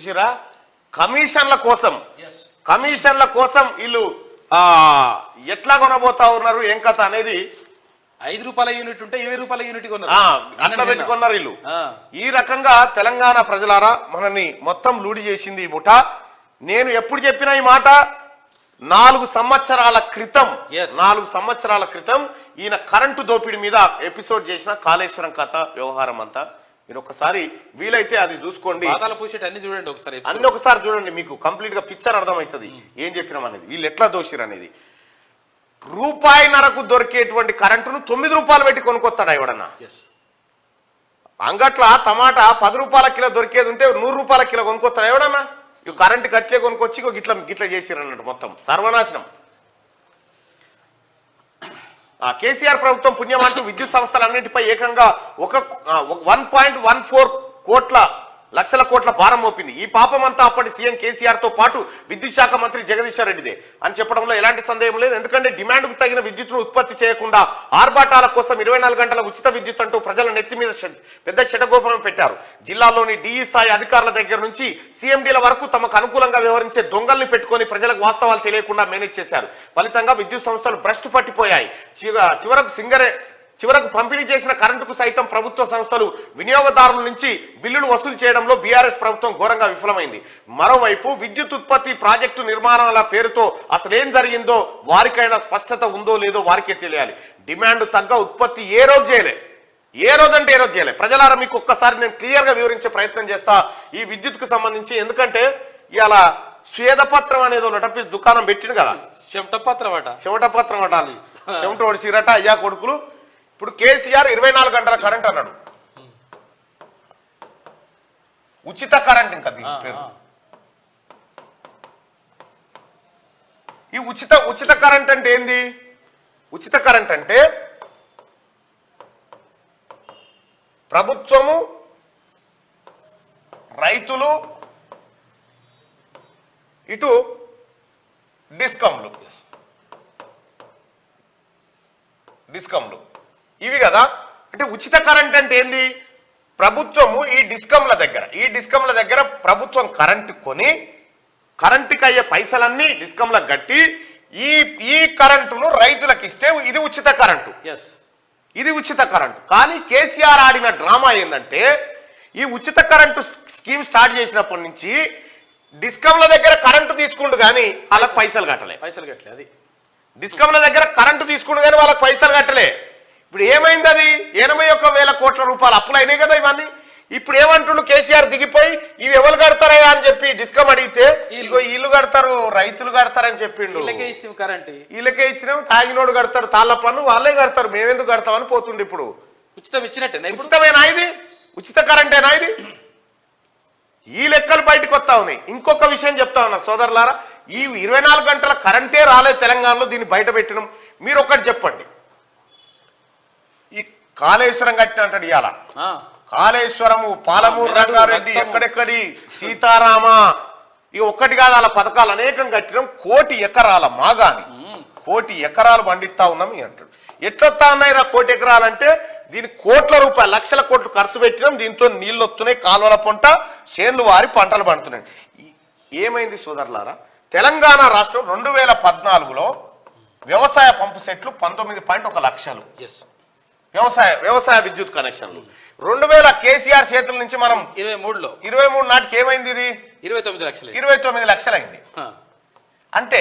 చూసిరా కమిషన్ల కోసం వీళ్ళు ఎట్లా కొనబోతా ఉన్నారు ఏం కథ అనేది. 5 రూపాయల యూనిట్ ఉంటే 20 రూపాయల యూనిట్ అట్లా పెట్టుకున్నారు వీళ్ళు. ఈ రకంగా తెలంగాణ ప్రజలారా మనని మొత్తం లూడి చేసింది ఈ ముఠ. నేను ఎప్పుడు చెప్పిన ఈ మాట 4 సంవత్సరాల క్రితం ఈయన కరెంటు దోపిడీ మీద ఎపిసోడ్ చేసిన కాళేశ్వరం కథ వ్యవహారం అంతా మీరు ఒకసారి వీలైతే అది చూసుకోండి, అన్ని ఒకసారి చూడండి, మీకు కంప్లీట్ గా పిక్చర్ అర్థమవుతుంది ఏం చెప్పినాం అనేది, వీళ్ళు ఎట్లా దోషిరు అనేది. రూపాయిన్నరకు దొరికేటువంటి కరెంటును 9 రూపాయలు పెట్టి కొనుక్కొస్తాడా ఎవడన్నా? అంగట్ల టమాటా 10 రూపాయల కిలో దొరికేది ఉంటే 100 రూపాయల కిలో కొనుక్కొస్తాడా ఎవడన్నా? ఇక కరెంటు గట్లే కొనుక్కొచ్చి గిట్ల చేసిరు అన్నట్టు మొత్తం సర్వనాశనం. కేసీఆర్ ప్రభుత్వం పుణ్యం అంటూ విద్యుత్ సంస్థలన్నింటిపై ఏకంగా 1.14 లక్షల కోట్ల భారం మోపింది. ఈ పాపమంతా అప్పటి సీఎం కేసీఆర్ తో పాటు విద్యుత్ శాఖ మంత్రి జగదీశ్వర్ రెడ్డిదే అని చెప్పడంలో ఎలాంటి సందేహం లేదు. ఎందుకంటే డిమాండ్కు తగిన విద్యుత్తును ఉత్పత్తి చేయకుండా ఆర్భాటాల కోసం 24 గంటల ఉచిత విద్యుత్ అంటూ ప్రజల నెత్తి మీద పెద్ద శటగోపనం పెట్టారు. జిల్లాలోని డిఈ స్థాయి అధికారుల దగ్గర నుంచి సీఎండీల వరకు తమకు అనుకూలంగా వ్యవహరించే దొంగల్ని పెట్టుకొని ప్రజలకు వాస్తవాలు తెలియకుండా మేనేజ్ చేశారు. ఫలితంగా విద్యుత్ సంస్థలు భ్రష్టు పట్టిపోయాయి. చివరకు పంపిణీ చేసిన కరెంటుకు సైతం ప్రభుత్వ సంస్థలు వినియోగదారుల నుంచి బిల్లులు వసూలు చేయడంలో బీఆర్ఎస్ ప్రభుత్వం ఘోరంగా విఫలమైంది. మరోవైపు విద్యుత్ ఉత్పత్తి ప్రాజెక్టు నిర్మాణాల పేరుతో అసలేం జరిగిందో వారికైనా స్పష్టత ఉందో లేదో వారికే తెలియాలి. డిమాండ్ తగ్గ ఉత్పత్తి ఏ రోజు చేయలే. ప్రజలారా మీకు ఒక్కసారి నేను క్లియర్ గా వివరించే ప్రయత్నం చేస్తా ఈ విద్యుత్ కు సంబంధించి. ఎందుకంటే ఇవాళ స్వేదపత్రం అనేది నటపి దుకాణం పెట్టిండు కదా, చెమటపత్రం అట చెమట ఒడిసిరట అయ్యా కొడుకులు. ఇప్పుడు కేసీఆర్ 24 గంటల కరెంట్ అన్నాడు, ఉచిత కరెంట్. ఇంకా దీని పేరు ఈ ఉచిత కరెంట్ అంటే ఏంది? ఉచిత కరెంట్ అంటే ప్రభుత్వము, రైతులు, ఇటు డిస్కంలు ఇవి కదా. అంటే ఉచిత కరెంట్ అంటే ఏంది? ప్రభుత్వము ఈ డిస్కంల దగ్గర ప్రభుత్వం కరెంటు కొని కరెంటుకి అయ్యే పైసలన్నీ డిస్కంలకు కట్టి ఈ కరెంటును రైతులకు ఇస్తే ఇది ఉచిత కరెంటు. కానీ కేసీఆర్ ఆడిన డ్రామా ఏంటంటే ఈ ఉచిత కరెంటు స్కీమ్ స్టార్ట్ చేసినప్పటి నుంచి డిస్కంల దగ్గర కరెంటు తీసుకుండు కానీ వాళ్ళకి పైసలు కట్టలే. అది డిస్కంల దగ్గర కరెంటు తీసుకుండు కానీ వాళ్ళకి పైసలు కట్టలే. ఇప్పుడు ఏమైంది? అది 81,000 కోట్ల రూపాయలు అప్పులు అయినాయి కదా ఇవన్నీ. ఇప్పుడు ఏమంటుండు కేసీఆర్ దిగిపోయి ఇవి ఎవరు కడతారా అని చెప్పి డిస్కమ్ అడిగితే ఇల్లు కడతారు, రైతులు కడతారని చెప్పిండు. వీళ్ళకే ఇచ్చినాం, తాగినోడు కడతాడు, తాళ్ళ పన్ను వాళ్ళే కడతారు, మేమెందుకు కడతామని పోతుండే. ఇప్పుడు ఉచితమేనా ఇది? ఉచిత కరెంటేనా ఇది? ఈ లెక్కలు బయటకు వస్తా ఉన్నాయి. ఇంకొక విషయం చెప్తా ఉన్నారు సోదరులారా, ఈ 24 గంటల కరెంటే రాలేదు తెలంగాణలో, దీన్ని బయట పెట్టినాం. మీరు ఒకటి చెప్పండి, ఈ కాళేశ్వరం కట్టిన అంటాడు ఇవాళ, కాళేశ్వరము, పాలమూరు రంగారెడ్డి, ఎక్కడెక్కడి సీతారామ, ఇక ఒక్కటి కాదు వాళ్ళ పథకాలు అనేకం కట్టినాం. 1 కోటి ఎకరాల మాగాని 1 కోటి ఎకరాలు పండిస్తా ఉన్నాం అంటాడు. ఎట్లొస్తా ఉన్నాయి 1 కోటి ఎకరాలంటే దీని కోట్ల రూపాయలు, లక్షల కోట్లు ఖర్చు పెట్టినాం. దీంతో నీళ్ళు వస్తున్నాయి, కాలువల పంట, చేన్లు వారి పంటలు పండుతున్నాయి. ఏమైంది సోదరులారా? తెలంగాణ రాష్ట్రం 2014లో వ్యవసాయ పంపు సెట్లు 19.1 లక్షలు వ్యవసాయ విద్యుత్ కనెక్షన్లు. 2000 కేసీఆర్ చేతుల నుంచి మనం 23 నాటికి ఏమైంది? ఇది 29 లక్షలు అయింది. అంటే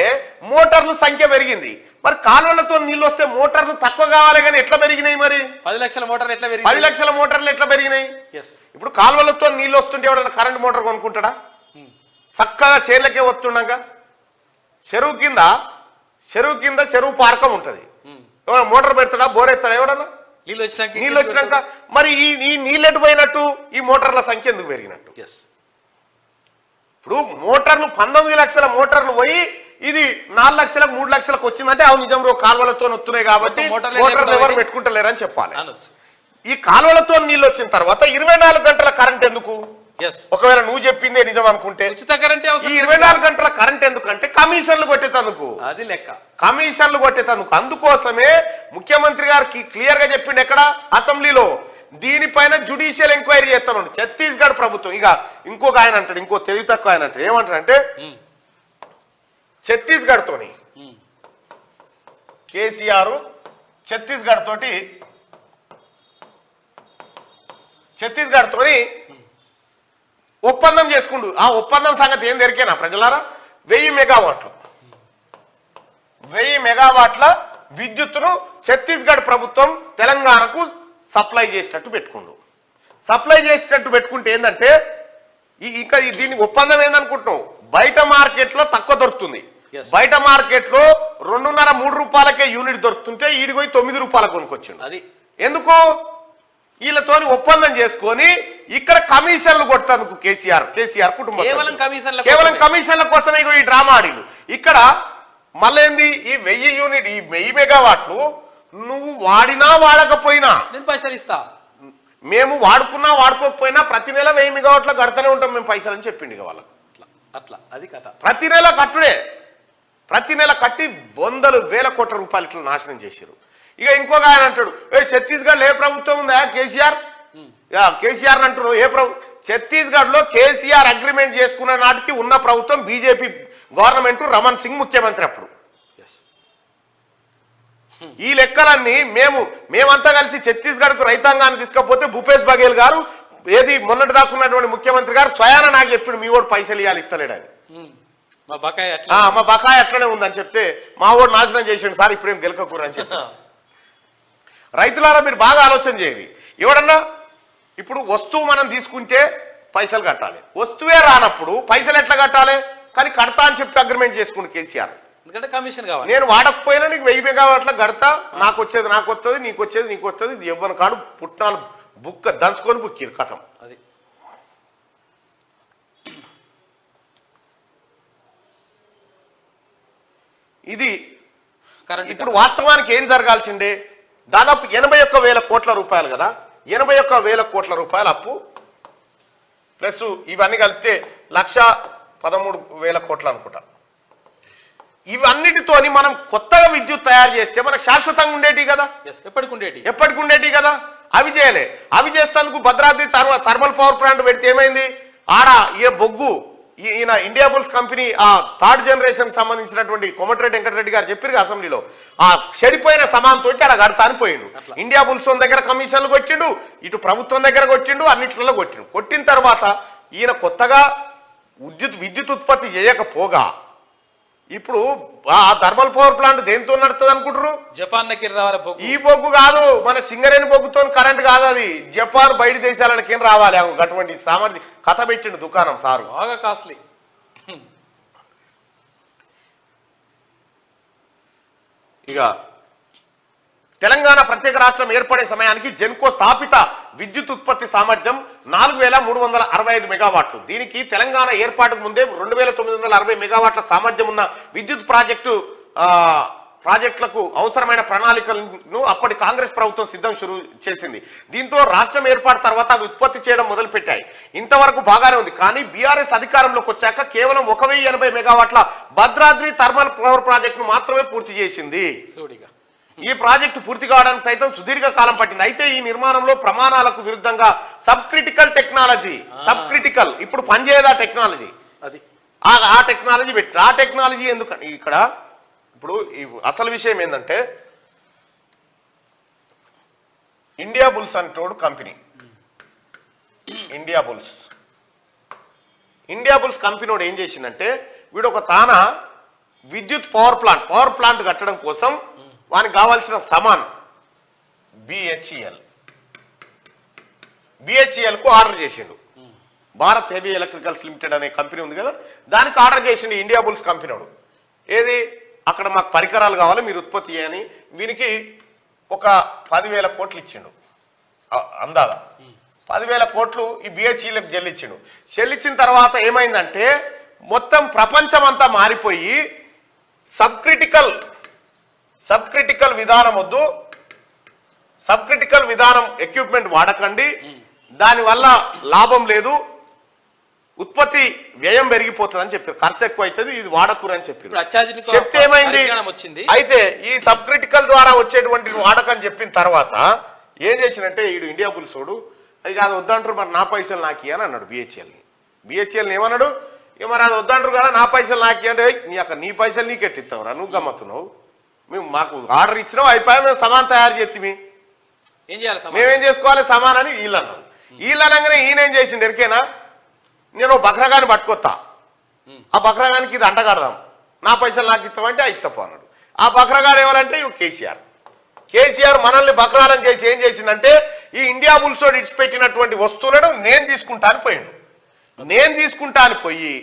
మోటార్లు సంఖ్య పెరిగింది. మరి కాలువలతో నీళ్ళు వస్తే మోటార్లు తక్కువ కావాలి కానీ ఎట్లా పెరిగినాయి? మరి 10 లక్షల మోటార్లు ఎట్లా పెరిగినాయి? ఇప్పుడు కాలువలతో నీళ్ళు వస్తుంటే ఎవడన్నా కరెంట్ మోటార్ కొనుక్కుంటాడా? చక్కగా చేర్లకే వస్తుండగా చెరువు కింద చెరువు పార్కం ఉంటుంది, ఎవరైనా మోటార్ పెడతాడా? బోర్ ఎత్తాడా ఎవడన్నా? నీళ్ళు వచ్చినాక మరి ఈ నీళ్ళు ఎటు పోయినట్టు? ఈ మోటార్ల సంఖ్య ఎందుకు పెరిగినట్టు? ఇప్పుడు మోటార్లు 19 లక్షల మోటార్లు పోయి ఇది 4 లక్షలకు 3 లక్షలకు వచ్చిందంటే అవి నిజం కాలువలతో వస్తున్నాయి కాబట్టి మోటార్లు ఎవరు పెట్టుకుంటలేరని చెప్పాలి. ఈ కాలువలతో నీళ్ళు వచ్చిన తర్వాత 24 గంటల కరెంట్ ఎందుకు? ఒకవేళ నువ్వు చెప్పిందే నిజం అనుకుంటే ఈ 24 గంటల కరెంట్ ఎందుకంటే కమిషన్లు కొట్టేటందుకు, అది లెక్క, కమిషన్లు కొట్టేటందుకు. అందుకోసమే ముఖ్యమంత్రి గారికి క్లియర్ గా చెప్పిండు ఎక్కడ? అసెంబ్లీలో. దీనిపైన జ్యుడిషియల్ ఎంక్వైరీ చేస్తామండి ఛత్తీస్గఢ్ ప్రభుత్వం. ఇక ఇంకొక ఆయన అంటాడు, ఇంకో తెలివి తక్కువ ఆయన అంటాడు, ఏమంటాడంటే ఛత్తీస్గఢ్ తోని కేసీఆర్ ఛత్తీస్గఢ్ తోని ఒప్పందం చేసుకుండు. ఆ ఒప్పందం సంగతి ఏం దొరికేనా ప్రజలారా? 1000 మెగావాట్ల విద్యుత్తును ఛత్తీస్గఢ్ ప్రభుత్వం తెలంగాణకు సప్లై చేసేటట్టు పెట్టుకుంటే ఏంటంటే ఇంకా దీనికి ఒప్పందం ఏందనుకుంటున్నావు, బయట మార్కెట్లో తక్కువ దొరుకుతుంది. బయట మార్కెట్లో 2.5-3 రూపాయలకే యూనిట్ దొరుకుతుంటే ఈడికి పోయి 9 రూపాయలకు కొనుక్కొచ్చిండు. అది ఎందుకు? వీళ్ళతోని ఒప్పందం చేసుకొని ఇక్కడ కమిషన్లు కొట్టేందుకు కేసీఆర్ కుటుంబం కేవలం కమిషన్ల కోసమే ఈ డ్రామా ఆడిలు. ఇక్కడ మళ్ళీ ఈ 1000 మెగావాట్లు నువ్వు వాడినా వాడకపోయినా నేను పైసలు ఇస్తా, మేము వాడుకున్నా వాడుకోకపోయినా ప్రతి నెల 1000 మెగావాట్ల కడతానే ఉంటాం మేము పైసలు అని చెప్పిండు. ఇక వాళ్ళకి అట్లా అది కథ. ప్రతి నెల కట్టి 100,000 కోట్ల రూపాయలు ఇట్లా నాశనం చేశారు. ఇక ఇంకొక ఆయన అంటాడు, ఛత్తీస్గఢ్ ఏ ప్రభుత్వం ఉందా కేసీఆర్ అంటున్నాడు. ఛత్తీస్గఢ్ లో కేసీఆర్ అగ్రిమెంట్ చేసుకున్న నాటికి ఉన్న ప్రభుత్వం బీజేపీ గవర్నమెంట్, రమణ్ సింగ్ ముఖ్యమంత్రి అప్పుడు. ఈ లెక్కలన్నీ మేమంతా కలిసి ఛత్తీస్గఢ్ కు రైతాంగాన్ని తీసుకపోతే భూపేష్ బఘేల్ గారు ఏది మొన్నటి దాకున్నటువంటి ముఖ్యమంత్రి గారు స్వయాన నాకు చెప్పిండు మీ ఓడు పైసలు ఇవ్వాలి ఇస్తలేడని. మా బకాయి అట్లనే ఉందని చెప్తే మా ఓడు నాశనం చేసాడు సార్ ఇప్పుడేం గెలకకూరు అని చెప్పి. రైతులారా మీరు బాగా ఆలోచన చేయండి. ఎవడన్నా ఇప్పుడు వస్తువు మనం తీసుకుంటే పైసలు కట్టాలి, వస్తువే రానప్పుడు పైసలు ఎట్లా కట్టాలి? కానీ కడతా అని చెప్పి అగ్రిమెంట్ చేసుకుంటు కేసీఆర్. ఎందుకంటే కమిషన్ కావాలి, నేను వాడకపోయినా నీకు 1000 మెగావాట్ల కడతా, నాకు వచ్చేది నాకు వస్తుంది, నీకు వచ్చేది నీకు వస్తుంది. ఎవ్వరి కాడు పుట్నాలు బుక్క దంచుకొని బుక్కిరు కథం. అది ఇది ఇప్పుడు వాస్తవానికి ఏం జరగాల్సిందే, దాదాపు 81,000 కోట్ల రూపాయలు కదా, 81,000 కోట్ల రూపాయల అప్పు ప్లస్ ఇవన్నీ కలిపితే 1,13,000 కోట్లు అనుకుంటా. ఇవన్నిటితోని మనం కొత్తగా విద్యుత్ తయారు చేస్తే మనకు శాశ్వతంగా ఉండేటి కదా, ఎప్పటికి ఉండేటి కదా. అవి చేయలే. అవి చేస్తేందుకు భద్రాద్రి థర్మల్ పవర్ ప్లాంట్ పెడితే ఏమైంది, ఆడ ఏ బొగ్గు ఈయన ఇండియా బుల్స్ కంపెనీ ఆ 3rd జనరేషన్ సంబంధించినటువంటి కోమటిరెడ్డి వెంకటరెడ్డి గారు చెప్పారు అసెంబ్లీలో, ఆ చెడిపోయిన సమానంతో ఆడ గడతా అని పోయిండు. ఇండియా బుల్స్ దగ్గర కమిషన్లు కొట్టిండు, ఇటు ప్రభుత్వం దగ్గర కొట్టిండు, అన్నిట్లలో కొట్టిండు. కొట్టిన తర్వాత ఈయన కొత్తగా విద్యుత్ ఉత్పత్తి చేయకపోగా ఇప్పుడు ఆ థర్మల్ పవర్ ప్లాంట్ దేంతో నడుతుంది అనుకుంటారు? జపాన్ ఈ బొగ్గు కాదు, మన సింగరేణి బొగ్గుతో కరెంట్ కాదు, అది జపాన్ బయట దేశాలకి రావాలి. అటువంటి సామర్థ్యం కథ పెట్టిండు దుకాణం సారు, బాగా కాస్ట్లీ. ఇక తెలంగాణ ప్రత్యేక రాష్ట్రం ఏర్పడే సమయానికి జెన్కో స్థాపిత విద్యుత్ ఉత్పత్తి సామర్థ్యం 4,365 మెగావాట్లు. దీనికి తెలంగాణ ఏర్పాటుకు ముందే 2,960 మెగావాట్ల సామర్థ్యం ఉన్న విద్యుత్ ప్రాజెక్టులకు అవసరమైన ప్రణాళికలను అప్పటి కాంగ్రెస్ ప్రభుత్వం సిద్ధం చేసింది. దీంతో రాష్ట్రం ఏర్పాటు తర్వాత అవి ఉత్పత్తి చేయడం మొదలుపెట్టాయి. ఇంతవరకు బాగానే ఉంది. కానీ బీఆర్ఎస్ అధికారంలోకి వచ్చాక కేవలం 1,080 మెగావాట్ల భద్రాద్రి థర్మల్ పవర్ ప్రాజెక్టును మాత్రమే పూర్తి చేసింది. ఈ ప్రాజెక్టు పూర్తి కావడానికి సైతం సుదీర్ఘ కాలం పట్టింది. అయితే ఈ నిర్మాణంలో ప్రమాణాలకు విరుద్ధంగా సబ్ క్రిటికల్ ఇప్పుడు పనిచేయదా టెక్నాలజీ, అది ఆ టెక్నాలజీ పెట్టి ఆ టెక్నాలజీ ఎందుకంటే ఇక్కడ ఇప్పుడు అసలు విషయం ఏంటంటే ఇండియా బుల్స్ అంటోడు కంపెనీ, ఇండియా బుల్స్ కంపెనీ ఏం చేసిందంటే వీడు ఒక తాన విద్యుత్ పవర్ ప్లాంట్ కట్టడం కోసం వానికి కావాల్సిన సమాన్ బిహెచ్ఈఎల్ కు ఆర్డర్ చేసిండు. భారత్ హెవీ ఎలక్ట్రికల్స్ లిమిటెడ్ అనే కంపెనీ ఉంది కదా, దానికి ఆర్డర్ చేసిండు ఇండియా బుల్స్ కంపెనీ. ఏది అక్కడ మాకు పరికరాలు కావాలి మీరు ఉత్పత్తి చేయని, వీనికి ఒక 10,000 కోట్లు ఇచ్చిండు. అందాదా 10,000 కోట్లు ఈ బిహెచ్ఈలకు చెల్లించిన తర్వాత ఏమైందంటే మొత్తం ప్రపంచం అంతా మారిపోయి సబ్ క్రిటికల్ విధానం వద్దు, సబ్ క్రిటికల్ విధానం ఎక్విప్మెంట్ వాడకండి, దానివల్ల లాభం లేదు, ఉత్పత్తి వ్యయం పెరిగిపోతుంది అని చెప్పారు, ఖర్చు ఎక్కువ అవుతుంది, ఇది వాడకూరు అని చెప్పారు. చెప్తే ఏమైంది, అయితే ఈ సబ్ క్రిటికల్ ద్వారా వచ్చేటువంటి వాడకని చెప్పిన తర్వాత ఏం చేసినంటే వీడు ఇండియా పులిసోడు అది కాదు వద్దంటారు మరి నా పైసలు నాకి అని అన్నాడు బిహెచ్ఎల్ని ఏమన్నాడు ఇక మరి అది వద్దంటారు కదా నా పైసలు నాకి అంటే నీ పైసలు నీకెట్టిస్తావురా నువ్వు గమ్మత్తున్నావు మేము మాకు ఆర్డర్ ఇచ్చినావు అయిపోయా మేము సమాన్ తయారు చేస్తాం ఏం చేయాలి మేమేం చేసుకోవాలి సమాన్ అని వీళ్ళు అన్నారు వీళ్ళు అనగానే ఈయనేం చేసిండు ఎరికేనా నేను బక్రగాని పట్టుకొస్తా ఆ బక్రగానికి ఇది అంటగడదాం నా పైసలు నాకు ఇస్తామంటే ఇత్తపో అన్నాడు ఆ బక్రగాడు ఎవరంటే కేసీఆర్ మనల్ని బక్రాలను చేసి ఏం చేసిందంటే ఈ ఇండియా బుల్సోడ్ ఇడిచిపెట్టినటువంటి వస్తువులను నేను తీసుకుంటా అని పోయాడు నేను తీసుకుంటా అని పోయి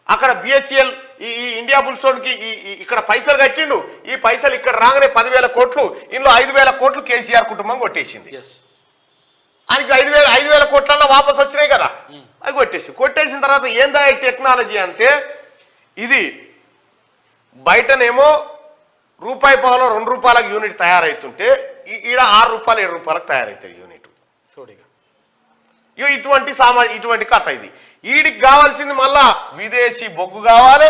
అక్కడ బిహెచ్ఎల్ ఈ ఇండియా బుల్సోడ్కి ఇక్కడ పైసలు కట్టిండు ఈ పైసలు ఇక్కడ రాగానే 10,000 కోట్లు ఇందులో 5,000 కోట్లు కేసీఆర్ కుటుంబం కొట్టేసింది ఆయనకి 5,000 కోట్లన్నా వాపసు వచ్చినాయి కదా అది కొట్టేసిన తర్వాత ఏందా టెక్నాలజీ అంటే ఇది బయటనేమో రూపాయి పావులో 2 రూపాయలకు యూనిట్ తయారవుతుంటే ఈడ 6 రూపాయలు 7 రూపాయలకు తయారవుతాయి యూనిట్ సోడిగా ఇటువంటి కథ ఇది వీడికి కావాల్సింది మళ్ళా విదేశీ బొగ్గు కావాలి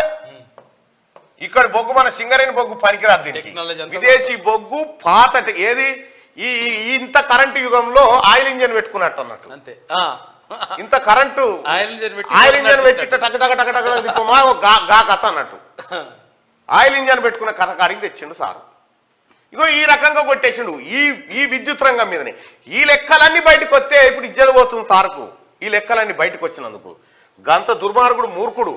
ఇక్కడ బొగ్గు మన సింగరేణి బొగ్గు పనికిరాదు దీనికి విదేశీ బొగ్గు పాత ఏది ఈ ఇంత కరెంటు యుగంలో ఆయిల్ ఇంజన్ పెట్టుకున్నట్టు అన్నట్టు అంతే ఇంత కరెంటు ఆయిల్ ఇంజన్ పెట్టి గా కథ అన్నట్టు ఆయిల్ ఇంజన్ పెట్టుకున్న కథ కాడికి తెచ్చిండు సార్ ఇగో ఈ రకంగా కొట్టేసిండు ఈ విద్యుత్ రంగం మీదనే ఈ లెక్కలన్నీ బయటకు వస్తే ఇప్పుడు ఇజ్జలు పోతుంది సార్కు ఈ లెక్కలన్నీ బయటకు వచ్చినందుకు గంత దుర్మార్గుడు మూర్ఖుడు